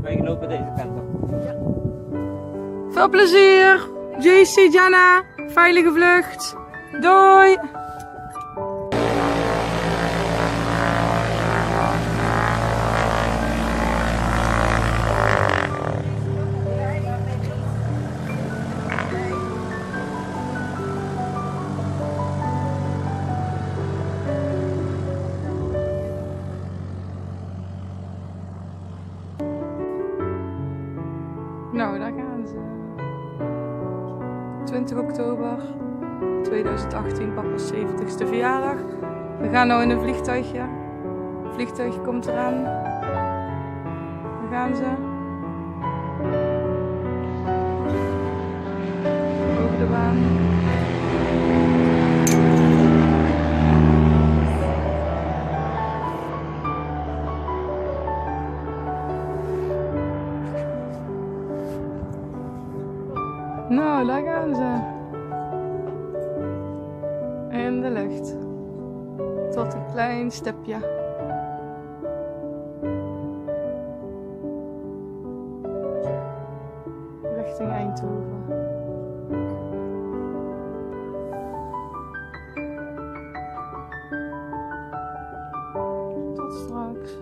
Wij lopen deze kant op. Veel plezier! JC, Jana, veilige vlucht. Doei! Nou, daar gaan ze. 20 oktober 2018, papa's 70ste verjaardag. We gaan nu in een vliegtuigje. Het vliegtuigje komt eraan. Daar gaan ze. Over de baan. Nou, daar gaan ze. In de lucht. Tot een klein stipje. Richting Eindhoven. Tot straks.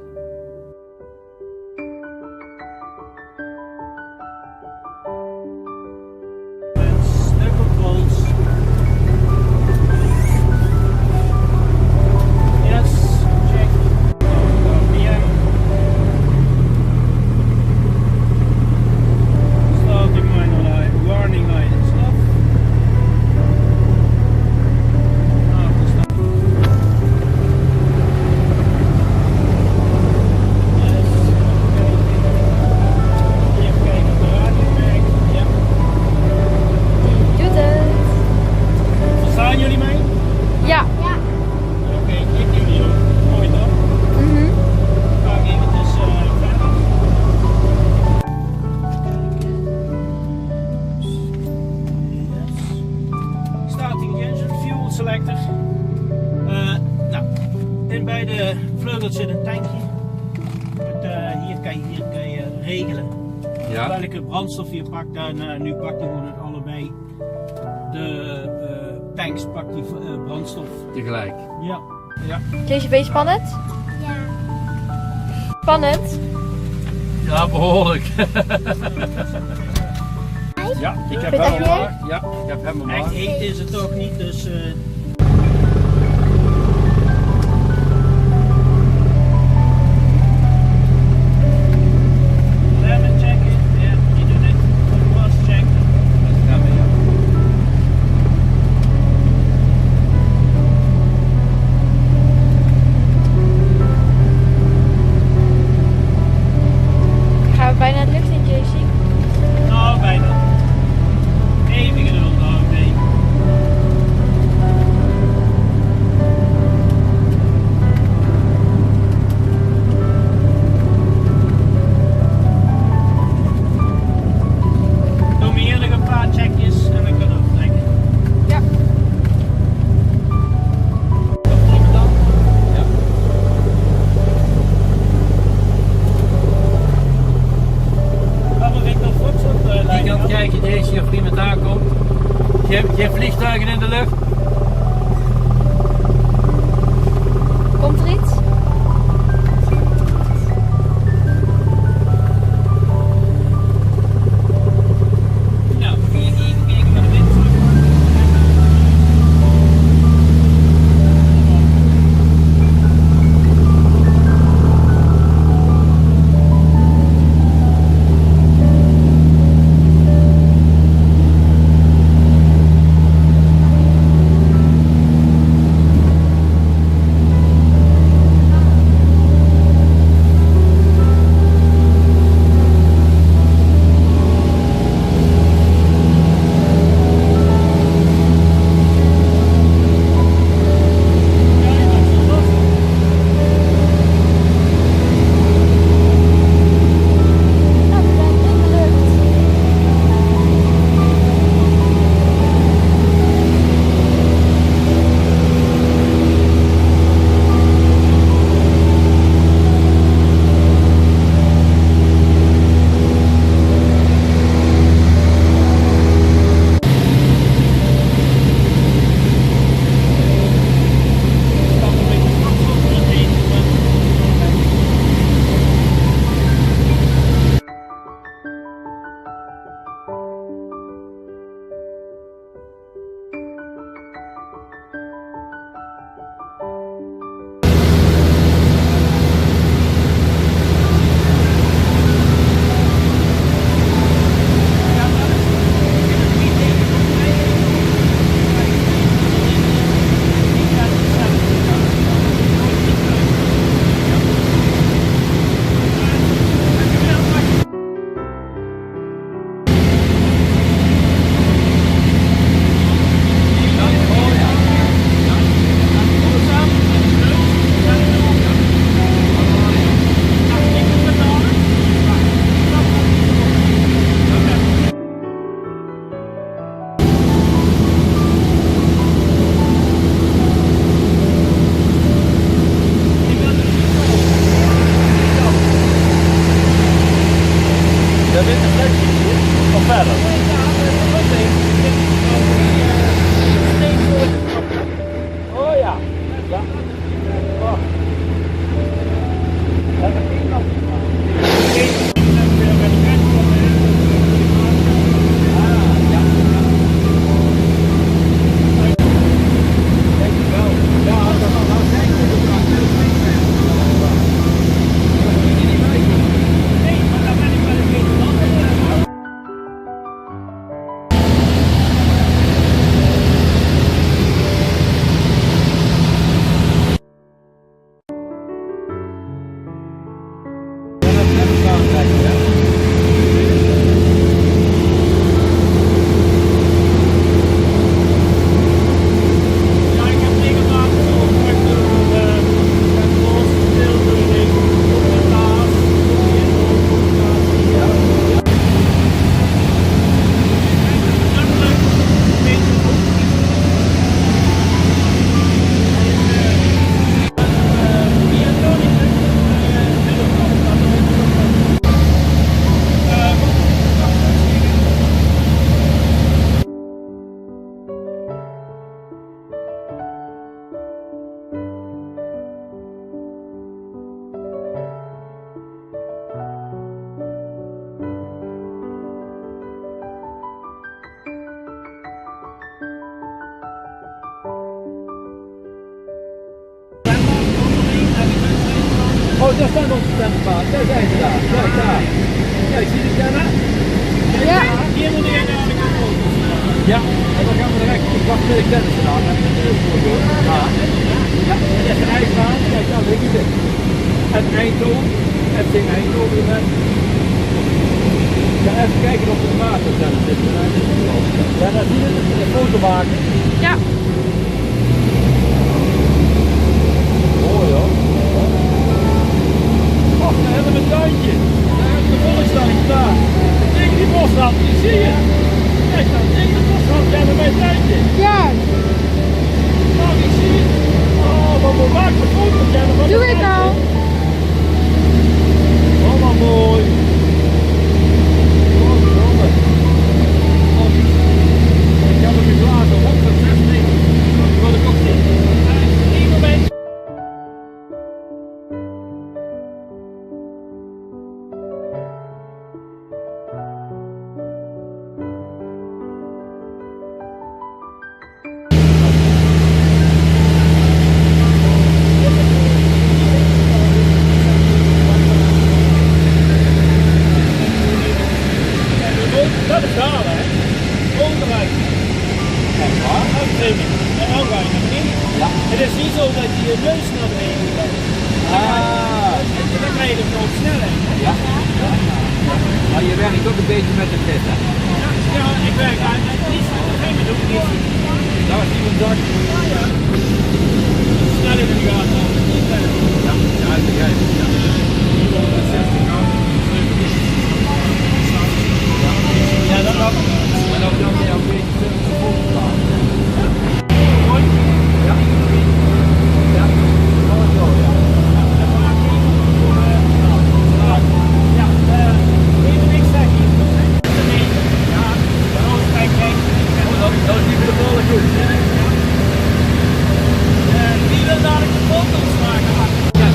Selector. Nou, en bij de vleugels zit een tankje. Hier kan je regelen welke brandstof je pakt. En nu pakt hij gewoon het allebei. De tanks pakt die brandstof. Tegelijk? Ja. Keesje, ben je spannend? Ja. Spannend? Ja, behoorlijk. Ja, ik heb hem gemaakt. Ja, ik heb hem gemaakt. Echt heet is het toch niet, dus... Remmen checken, ja, die doen het. Pas checken. Remmen, ja. Gaan we bijna de lucht in, JC? Nou, bijna. Even geduld nou, nee. verder. Oh ja. Ja. Oh. Dat heb ik nog niet gemaakt. Oh, daar staan onze stemmen. Daar zijn ze daar. Kijk daar. Kijk, zie je de stemmen? Ja. Hier moet je naar de kant. Ja, en dan gaan we direct. Ik wacht met de kennis gedaan. Ja, ja, dat is een ijsbaan. Kijk, daar liggen ze. En Eindhoven. FC Eindhoven. Ja, even kijken of de maat er zit. Ja, dan zie je een foto maken. Ja. Mooi hoor. Och, daar hebben we een tuintje. Daar hebben we de volkstuintje daar. Tegen die bosrand, die zie je. Kijk dan, tegen de bosrand hebben wij een tuintje. Ja. Oh, ik zie het. Oh, wat we maken met foto's hebben. Doe het nou. Allemaal mooi. Oh, zonde. Oh, ik heb hem glazen op met 16. Dat wil ik ook zien. Eén moment. Dat is daar, hè? Onderuit. En dan ga je naar beneden. Ja. Het is niet zo dat je je neus naar beneden gaat. En dan krijg je de grote snelheid. Ja. Maar je werkt ook een beetje met de pit, hè? Ja, ik werk uit met iets. Op een gegeven moment ook niet. Daar is iemand dak. Snel in de gaten. Ja, ja, ik begrijp het. Ja. 460 graden. Ja, dat gaat. En dan kan je een beetje de volgende staan. Mooi. Ja. Ja. Oh, zo, ja. Ja, even niks zeggen. Ja, kijk, kijk. Dat is niet voor de volle goed. Wie wil dadelijk de foto's maken? Ja.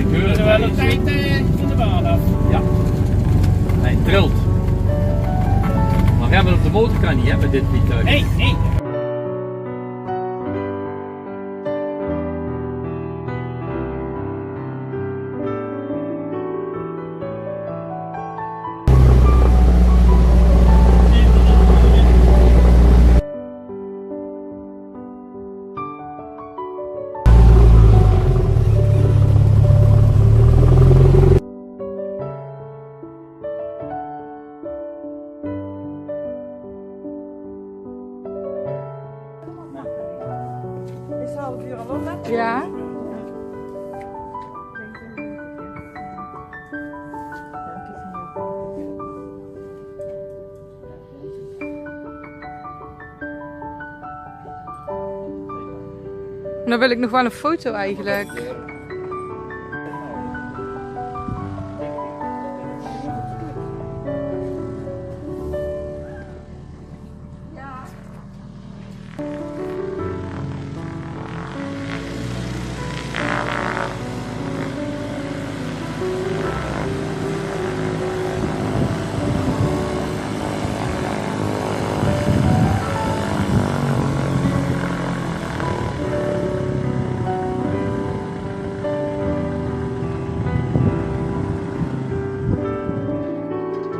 de We geur. kunnen wel een tijd van de baan af. Ja. Hij trilt. Maar remmen op de motor kan niet, hè, met dit vliegtuig. Nee, nee. Is een half uur al op, hè? Ja. Dan wil ik nog wel een foto eigenlijk.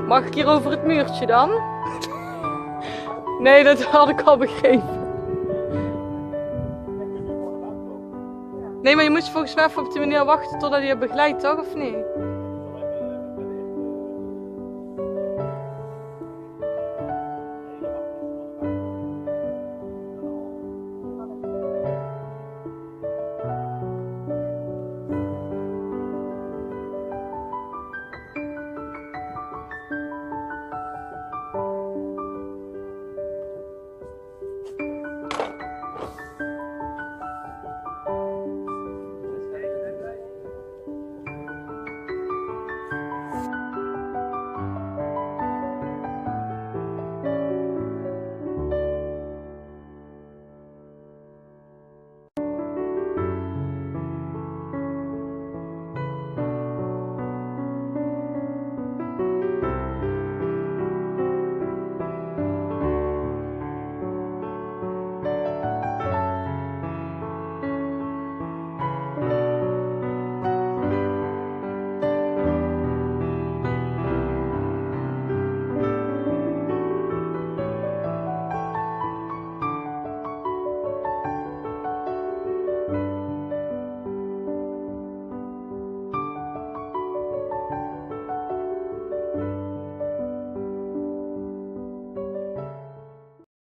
Mag ik hier over het muurtje dan? Nee, dat had ik al begrepen. Nee, maar je moet volgens mij even op die manier wachten totdat hij je begeleidt, toch? Of niet?